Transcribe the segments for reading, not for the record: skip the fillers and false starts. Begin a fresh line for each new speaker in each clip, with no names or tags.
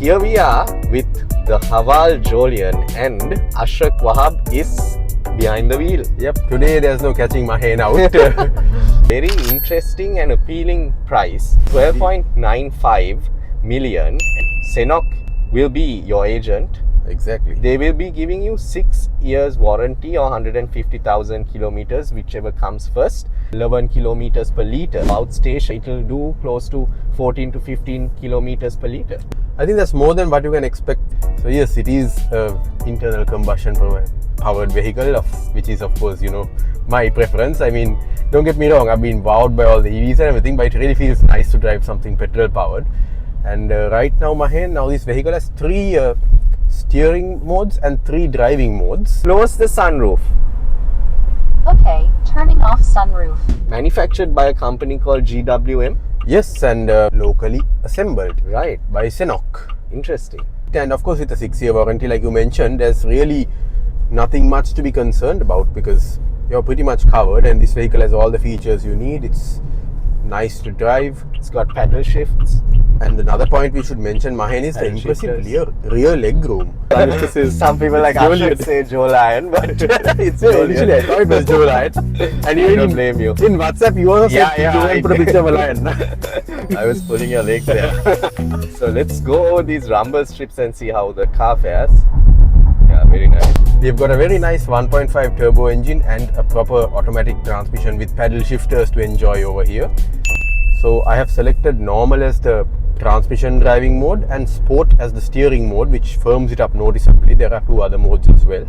here we are with the Haval JOLION and Ashrak Wahab is behind the wheel.
Yep, today there's no catching my hand out.
Very interesting and appealing price, 12.95 million. Senok will be your agent.
Exactly.
They will be giving you 6 years warranty or 150,000 kilometers, whichever comes first. 11 kilometers per liter. Outstation, it will do close to 14 to 15 kilometers per liter.
I think that's more than what you can expect. So yes, it is internal combustion powered vehicle, which is of course, my preference. I mean, don't get me wrong, I've been wowed by all the EVs and everything, but it really feels nice to drive something petrol powered. And right now, this vehicle has 3 steering modes and 3 driving modes.
Close the sunroof.
Okay, turning off sunroof.
Manufactured by a company called GWM.
Yes, and locally assembled.
Right.
By Senok.
Interesting.
And of course, with a 6-year warranty, like you mentioned, there's really nothing much to be concerned about because you're pretty much covered, and this vehicle has all the features you need. It's nice to drive.
It's got paddle shifts.
And another point we should mention, Mahen, is the impressive rear leg room.
This is some people like Ashrak say JOLION, but it's JOLION.
Initially I thought it was JOLION. And
I don't blame you.
In WhatsApp, you also said you put a picture of a lion.
I was pulling your leg there. So let's go over these rumble strips and see how the car fares. Yeah, very nice.
We've got a very nice 1.5 turbo engine and a proper automatic transmission with paddle shifters to enjoy over here. So I have selected normal as the transmission driving mode and sport as the steering mode, which firms it up noticeably. There are 2 other modes as well.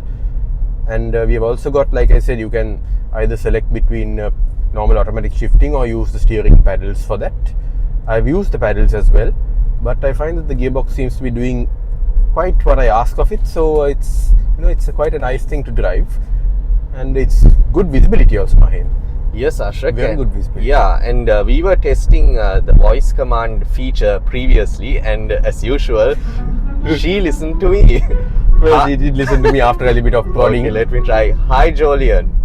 And we have also got, like I said, you can either select between normal automatic shifting or use the steering paddles for that. I've used the paddles as well, but I find that the gearbox seems to be doing quite what I ask of it. So it's quite a nice thing to drive, and it's good visibility also, Mahen.
Yes, Ashrak.
Very good visibility.
Yeah, and we were testing the voice command feature previously, and as usual, she listened to me.
Well, she did listen to me after a little bit of prodding.
Okay, let me try. Hi, JOLION.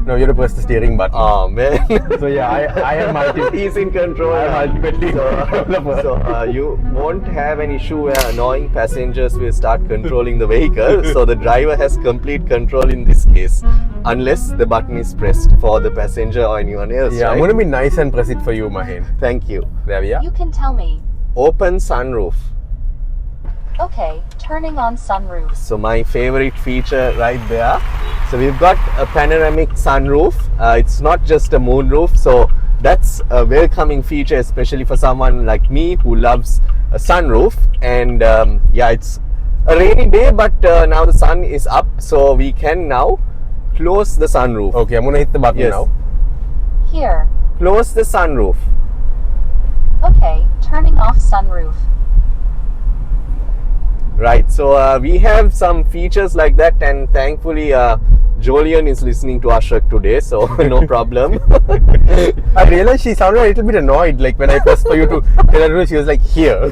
No, you have to press the steering button.
Oh man.
So yeah, I am
He's in control.
I am ultimately
So you won't have an issue where annoying passengers will start controlling the vehicle. So the driver has complete control in this case, unless the button is pressed for the passenger or anyone else.
Yeah,
right?
I'm going to be nice and press it for you, Mahen.
Thank you.
There we are.
You can tell me.
Open sunroof.
Okay, turning on sunroof.
So my favorite feature right there. So we've got a panoramic sunroof. It's not just a moonroof. So that's a welcoming feature, especially for someone like me who loves a sunroof. And yeah, it's a rainy day, but now the sun is up. So we can now close the sunroof.
Okay, I'm going to hit the button now.
Here.
Close the sunroof.
Okay, turning off sunroof.
Right, so we have some features like that, and thankfully JOLION is listening to Ashrak today, so no problem.
I realized she sounded a little bit annoyed, like when I pressed for you to tell her, she was like, here.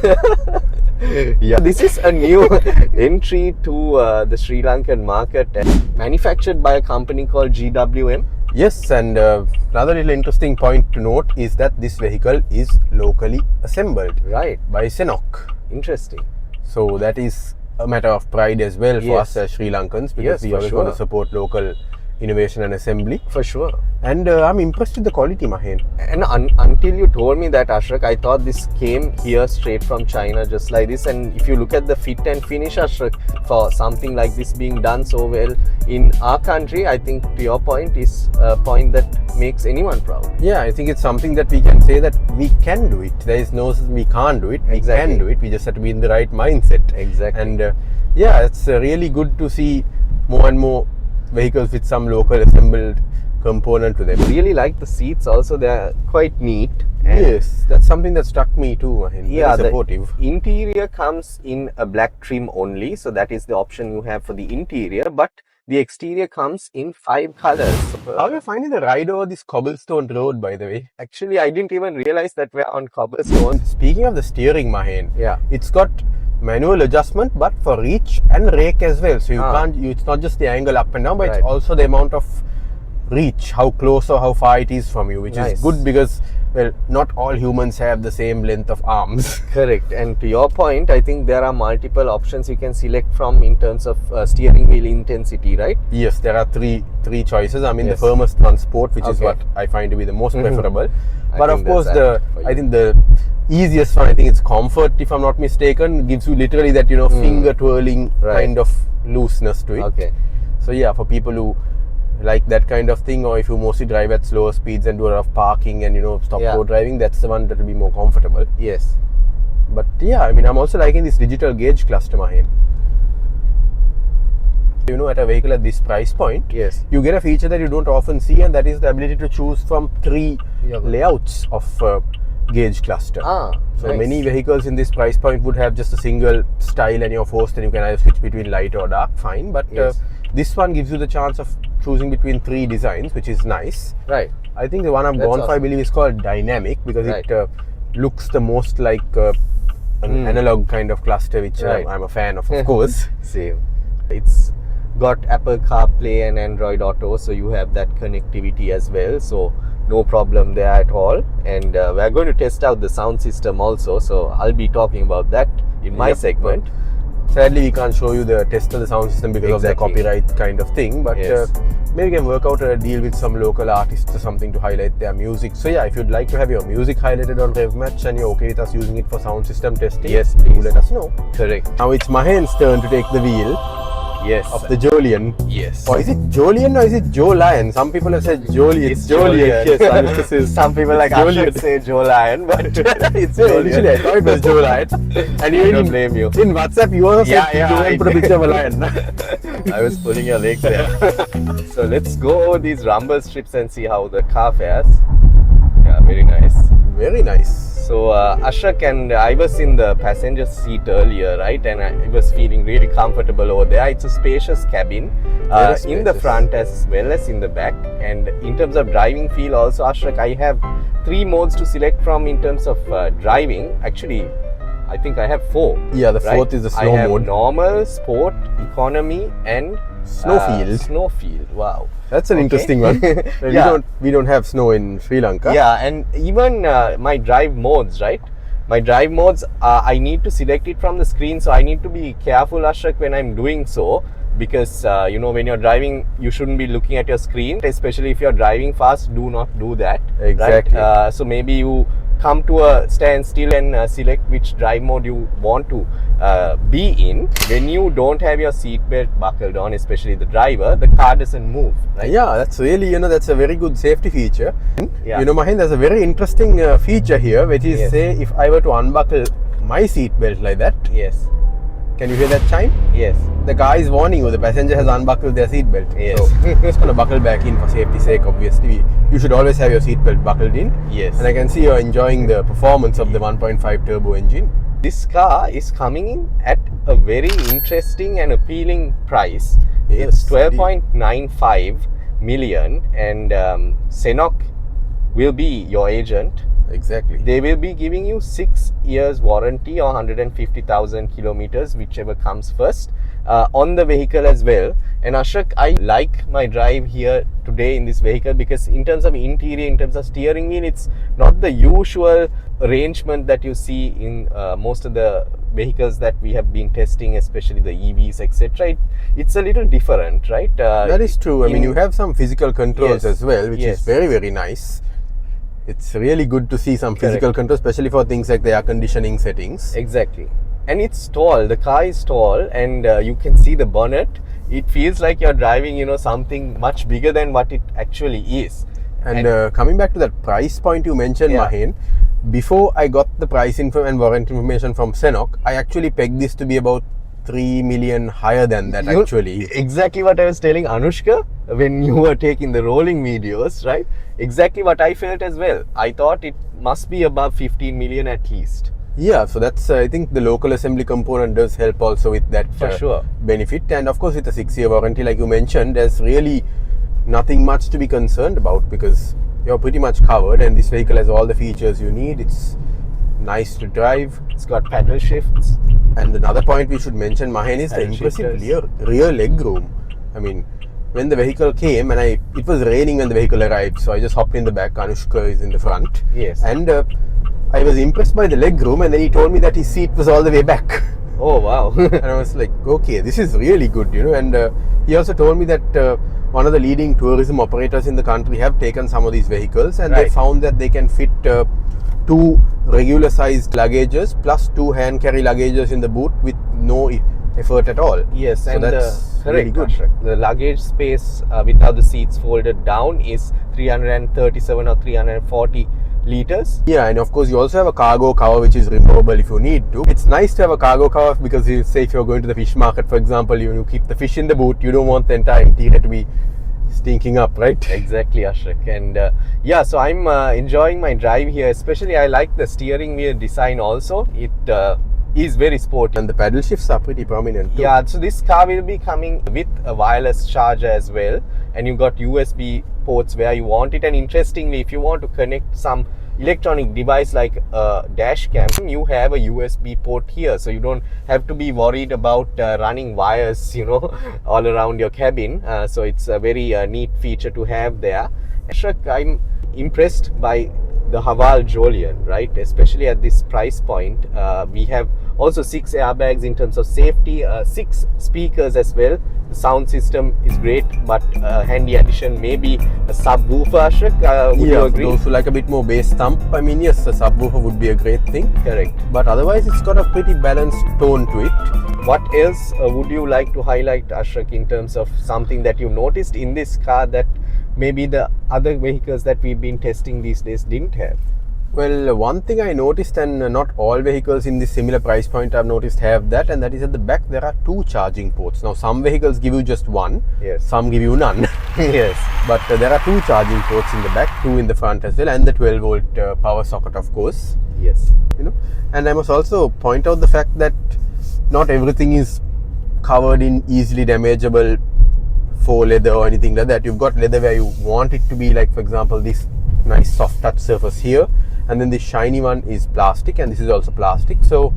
Yeah, this is a new entry to the Sri Lankan market, manufactured by a company called GWM.
Yes, and another little interesting point to note is that this vehicle is locally assembled.
Right.
By Senok.
Interesting.
So that is a matter of pride as well for us as Sri Lankans, because we always want to support local innovation and assembly.
For sure.
And I'm impressed with the quality, Mahen.
And until you told me that, Ashrak, I thought this came here straight from China, just like this. And if you look at the fit and finish, Ashrak, for something like this being done so well in our country, I think to your point is a point that makes anyone proud.
Yeah, I think it's something that we can say that we can do it. There is no we can't do it. We can do it. We just have to be in the right mindset.
Exactly.
And yeah, it's really good to see more and more vehicles with some local assembled component to them.
Really like the seats also, they're quite neat.
Yes, that's something that struck me too, Mahen.
Yeah,
very supportive.
The interior comes in a black trim only, so that is the option you have for the interior, but the exterior comes in 5 colors.
How are you finding the ride over this cobblestone road, by the way?
Actually, I didn't even realize that we're on cobblestone.
Speaking of the steering, Mahen,
yeah,
it's got manual adjustment, but for reach and rake as well. So you can't. It's not just the angle up and down, but it's also the amount of reach, how close or how far it is from you, which
Nice.
is good because, well, not all humans have the same length of arms.
Correct. And to your point, I think there are multiple options you can select from in terms of steering wheel intensity, right?
Yes, there are three choices. I mean,
Yes.
the firmest one, sport, which is
Okay.
what I find to be the most preferable.
I
But of
think
course,
that's apt for you.
I think the easiest one, I think it's comfort, if I'm not mistaken, gives you literally that, finger twirling
Right.
kind of looseness to it.
Okay.
So yeah, for people who like that kind of thing, or if you mostly drive at slower speeds and do a lot of parking and stop
Yeah.
road driving, that's the one that will be more comfortable.
Yes.
But yeah, I mean, I'm also liking this digital gauge cluster, Mahen. At a vehicle at this price point,
Yes.
you get a feature that you don't often see, and that is the ability to choose from 3
Yeah.
layouts of gauge cluster. So
nice.
many vehicles in this price point would have just a single style and you're forced, and you can either switch between light or dark, fine. But
Yes.
this one gives you the chance of choosing between 3 designs, which is nice.
Right.
I think the one I've
That's
gone for, I
awesome.
believe, is called dynamic, because
Right.
it looks the most like an analog kind of cluster, which
Right.
I'm a fan of course.
Same. It's got Apple CarPlay and Android Auto, so you have that connectivity as well. So no problem there at all. And we're going to test out the sound system also. So I'll be talking about that in my
Yep.
segment.
Sadly, we can't show you the test of the sound system because of the
Exactly.
copyright kind of thing. But
Yes.
maybe we can work out a deal with some local artists or something to highlight their music. So yeah, if you'd like to have your music highlighted on RevMatch and you're okay with us using it for sound system testing,
Yes,
do
please.
let us know.
Correct.
Now it's Mahen's turn to take the wheel
Yes.
of the Jolion.
Yes.
Or is it Jolion or is it Jolion? Some people have said Jolion. It's Jolion. Yes, I mean, this is
Some people like
Jolion.
Ashok say Joe Lion, but it's
Yeah,
Jolion.
initially I thought it was Jolion. And
I
even
don't blame you.
in WhatsApp, you also
Yeah,
said
yeah,
Jolion,
I
put a
did.
picture of a lion.
I was pulling your leg there. So let's go over these rumble strips and see how the car fares. Yeah, very nice.
Very nice.
So Ashok and I was in the passenger seat earlier, right? And I was feeling really comfortable over there. It's a spacious cabin
Very
in the
spacious.
front as well as in the back. And in terms of driving feel also, Ashok, I have 3 modes to select from in terms of driving. Actually, I think I have 4.
Yeah, the
right?
fourth is the slow
I have
mode.
normal, sport, economy, and
Snowfield.
Snowfield. Wow.
That's an
Okay.
interesting one. Well,
Yeah.
we don't have snow in Sri Lanka.
Yeah, and even my drive modes, right? My drive modes, I need to select it from the screen, so I need to be careful, Ashok, when I'm doing so, because when you're driving, you shouldn't be looking at your screen, especially if you're driving fast. Do not do that.
Exactly.
Right? So maybe you come to a standstill and select which drive mode you want to be in. When you don't have your seatbelt buckled on, especially the driver, the car doesn't move, right?
Yeah, that's really, that's a very good safety feature.
Yeah.
Mahen, there's a very interesting feature here, which is,
Yes.
say, if I were to unbuckle my seatbelt like that,
Yes.
can you hear that chime?
Yes.
The car is warning you, the passenger has unbuckled their seatbelt.
Yes.
So, it's going to buckle back in for safety's sake, obviously. You should always have your seatbelt buckled in.
Yes.
And I can see you're enjoying the performance of the 1.5 turbo engine.
This car is coming in at a very interesting and appealing price.
Yes,
It's 12.95 million, and Senok will be your agent.
Exactly.
They will be giving you 6 years warranty or 150,000 kilometers, whichever comes first, on the vehicle as well. And Ashok, I like my drive here today in this vehicle because in terms of interior, in terms of steering wheel, it's not the usual arrangement that you see in most of the vehicles that we have been testing, especially the EVs, etc. It's a little different, right?
That is true. I mean,
in-
you have some physical controls
Yes.
as well, which
Yes.
is very, very nice. It's really good to see some
Correct.
physical controls, especially for things like the air conditioning settings.
Exactly. And it's tall. The car is tall, and you can see the bonnet. It feels like you're driving, something much bigger than what it actually is.
And coming back to that price point you mentioned,
Yeah.
Mahen, before I got the price info and warranty information from Senok, I actually pegged this to be about 3 million higher than that
You-
actually.
Exactly what I was telling Anushka when you were taking the rolling videos, right? Exactly what I felt as well. I thought it must be above 15 million at least.
Yeah, so that's, I think the local assembly component does help also with that
For sure.
benefit. And of course, with a 6-year warranty, like you mentioned, there's really nothing much to be concerned about because you're pretty much covered, and this vehicle has all the features you need. It's nice to drive.
It's got paddle shifts.
And another point we should mention, Mahen, is the
Paddle
impressive
shifters.
rear leg room. I mean, when the vehicle came, and it was raining when the vehicle arrived, so I just hopped in the back. Anushka is in the front.
Yes.
And I was impressed by the leg room, and then he told me that his seat was all the way back.
Oh wow.
And I was like, okay, this is really good, you know. And he also told me that one of the leading tourism operators in the country have taken some of these vehicles, and they
Right.
found that they can fit 2 regular sized luggages plus 2 hand carry luggages in the boot with no effort at all.
Yes,
so
and
that's really
correct,
good.
Ashrak. The luggage space without the seats folded down is 337 or 340 liters.
Yeah, and of course you also have a cargo cover which is removable if you need to. It's nice to have a cargo cover because say if you're going to the fish market, for example, you keep the fish in the boot, you don't want the entire interior to be stinking up, right?
Exactly, Ashrak. And yeah, so I'm enjoying my drive here. Especially I like the steering wheel design also. It is very sporty.
And the paddle shifts are pretty prominent too.
Yeah, so this car will be coming with a wireless charger as well, and you got USB ports where you want it. And interestingly, if you want to connect some electronic device like a dash cam, you have a USB port here, so you don't have to be worried about running wires, you know, all around your cabin. So it's a very neat feature to have there. Ashrak, I'm impressed by the Haval JOLION, right? Especially at this price point. We have also 6 airbags in terms of safety, 6 speakers as well. The sound system is great, but handy addition maybe a subwoofer, Ashrak. Would you agree?
For those who like a bit more bass thump, I mean, yes, a subwoofer would be a great thing.
Correct.
But otherwise, it's got a pretty balanced tone to it.
What else would you like to highlight, Ashrak, in terms of something that you noticed in this car that maybe the other vehicles that we've been testing these days didn't have?
Well, one thing I noticed, and not all vehicles in this similar price point I've noticed have that, and that is at the back there are 2 charging ports. Now some vehicles give you just one,
Yes.
some give you none.
Yes.
But there are 2 charging ports in the back, 2 in the front as well, and the 12 volt power socket, of course.
Yes.
You know, and I must also point out the fact that not everything is covered in easily damageable faux leather or anything like that. You've got leather where you want it to be, like for example this nice soft touch surface here, and then this shiny one is plastic, and this is also plastic. So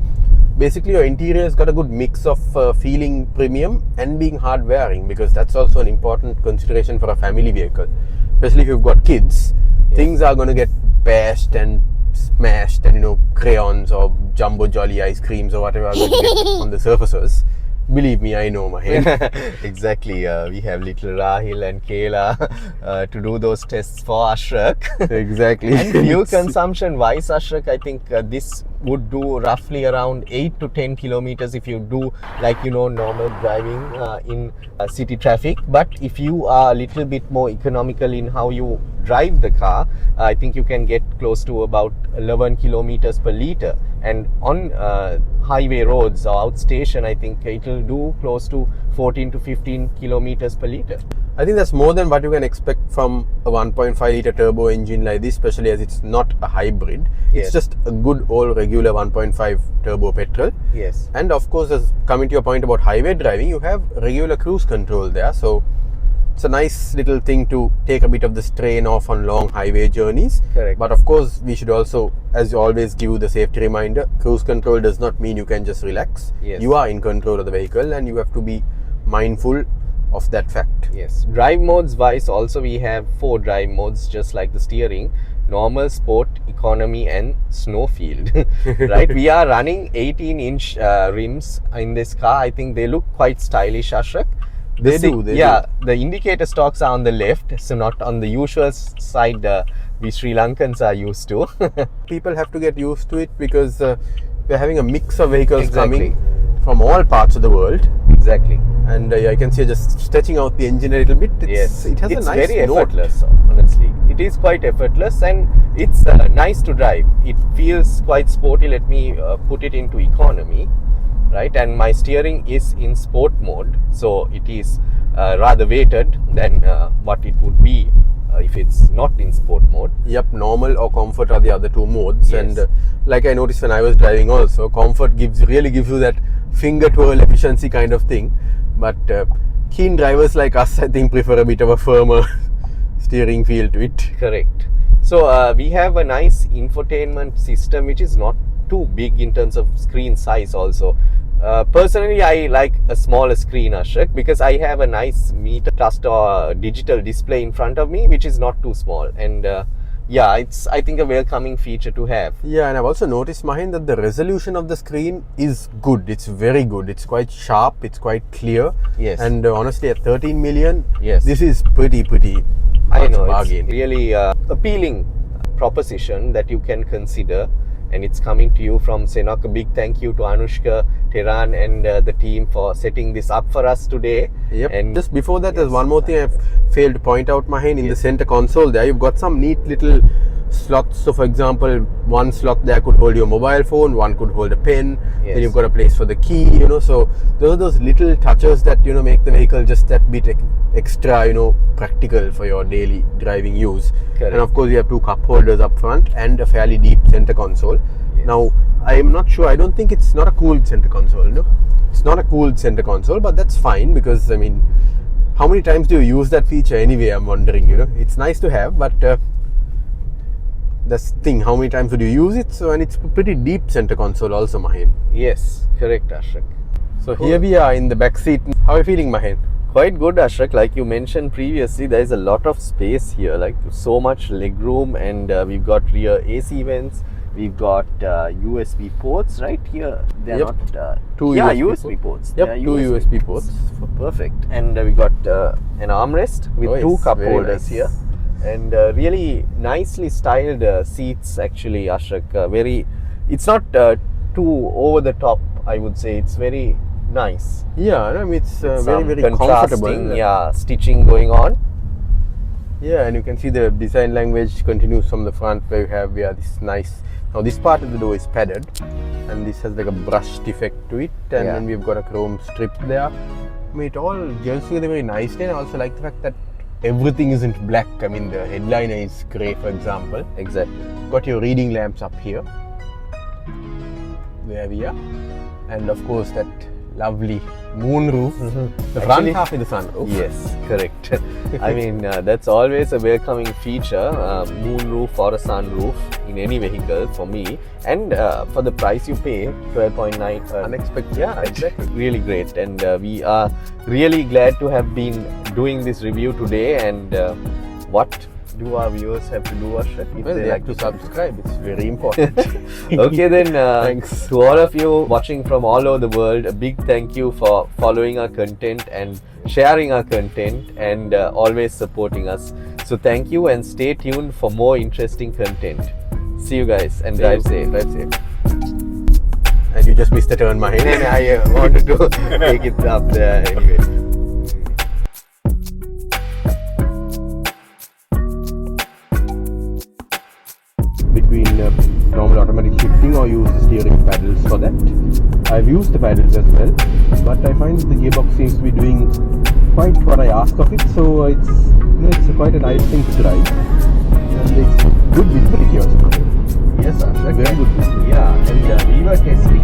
basically your interior has got a good mix of feeling premium and being hard wearing, because that's also an important consideration for a family vehicle, especially if you've got kids.
Yes.
Things are going to get bashed and smashed, and you know, crayons or jumbo jolly ice creams or whatever are going to get on the surfaces. Believe me, I know, Mahen.
Exactly. We have little Rahil and Kayla to do those tests for Ashrak.
Exactly.
And fuel consumption wise, Ashrak, I think this would do roughly around 8 to 10 kilometers if you do, like, you know, normal driving in city traffic. But if you are a little bit more economical in how you drive the car, I think you can get close to about 11 kilometers per liter. And on highway roads or outstation, I think it will do close to 14 to 15 kilometers per liter.
I think that's more than what you can expect from a 1.5 litre turbo engine like this, especially as it's not a hybrid.
Yes.
It's just a good old regular 1.5 turbo petrol.
Yes.
And of course, as coming to your point about highway driving, you have regular cruise control there. So it's a nice little thing to take a bit of the strain off on long highway journeys.
Correct.
But of course, we should also, as always, give you the safety reminder. Cruise control does not mean you can just relax.
Yes.
You are in control of the vehicle, and you have to be mindful of that fact.
Yes. Drive modes wise, also we have 4 drive modes, just like the steering: normal, sport, economy, and snowfield. Right? We are running 18-inch rims in this car. I think they look quite stylish, Ashrak.
They do.
The indicator stalks are on the left, so not on the usual side we Sri Lankans are used to.
People have to get used to it, because we're having a mix of vehicles
Exactly.
coming from all parts of the world.
Exactly.
And I can see just stretching out the engine a little bit.
Yes,
It has
it's
a nice
very
note.
effortless, honestly. It is quite effortless, and it's nice to drive. It feels quite sporty. Let me put it into economy, right? And my steering is in sport mode, so it is rather weighted than what it would be if it's not in sport mode.
Yep, normal or comfort are the other 2 modes.
Yes.
And like I noticed when I was driving also, comfort really gives you that finger twirl efficiency kind of thing. But keen drivers like us, I think, prefer a bit of a firmer steering feel to it.
Correct. So we have a nice infotainment system which is not too big in terms of screen size also. Personally, I like a smaller screen, Ashok, because I have a nice meter cluster digital display in front of me, which is not too small. And yeah, it's, I think, a welcoming feature to have.
Yeah, and I've also noticed, Mahin, that the resolution of the screen is good. It's very good. It's quite sharp. It's quite clear.
Yes.
And honestly, at 13 million,
Yes.
this is pretty
I know,
bargain.
it's really appealing proposition that you can consider, and it's coming to you from Senok. A big thank you to Anushka, Tehran, and the team for setting this up for us today.
Yep.
And
just before that, there's
yes,
one more thing I've failed to point out, Mahin. In the
Yes.
center console there, you've got some neat little slots. So for example, one slot there could hold your mobile phone, one could hold a pen,
Yes.
then you've got a place for the key, you know. So those are those little touches that, you know, make the vehicle just that bit extra, you know, practical for your daily driving use.
Correct.
And of course, you have two cup holders up front and a fairly deep center console.
Yes.
Now, I'm not sure, I don't think it's not a cooled center console, no? It's not a cooled center console, but that's fine because, I mean, how many times do you use that feature anyway? I'm wondering, you know. It's nice to have, but that's the thing, how many times would you use it? So, and it's a pretty deep center console also, Mahin.
yes, correct, Ashok.
So here we are in the back seat. How are you feeling, Mahin?
Quite good, Ashok. Like you mentioned previously, there is a lot of space here, like so much legroom, and we've got rear AC vents. We've got USB ports right here. They're
Yep.
not
Two
yeah,
USB
USB ports.
Yep,
They're
two USB ports.
Perfect. And we got an armrest with
Oh,
two
yes,
cup
very
holders
nice.
here, and really nicely styled seats. Actually, Ashok, very. It's not too over the top. I would say it's very nice.
Yeah, I mean, it's very,
Some
very
contrasting,
comfortable.
yeah, stitching going on.
Yeah, and you can see the design language continues from the front where we have this nice. Now this part of the door is padded, and this has like a brushed effect to it, and
Yeah.
then we've got a chrome strip there. I mean, it all gels together very nicely, and I also like the fact that everything isn't black. I mean, the headliner is grey, for example.
Exactly.
Got your reading lamps up here. There we are, and of course that lovely moon roof. The front
Actually-
half is the sunroof.
Yes, correct. I mean, that's always a welcoming feature, moon roof or a sunroof in any vehicle for me. And for the price you pay, 12.9.
Unexpected.
Yeah, exactly. Really great. And we are really glad to have been doing this review today. And what do our viewers have to do, Ashok? If
Well, they have to subscribe. It's very important.
Okay, then
Thanks.
to all of you watching from all over the world, a big thank you for following our content and sharing our content and always supporting us. So thank you, and stay tuned for more interesting content. See you guys, and drive safe. Drive safe.
And you just missed the turn, Mahin.
And I wanted to take it up there anyway.
Between normal automatic shifting or use the steering paddles for that. I've used the paddles as well, but I find the gearbox seems to be doing quite what I ask of it, so it's, you know, it's quite a nice thing to drive, and it's good visibility also.
Yes, Ashok.
Very good visibility.
Yeah, and we were testing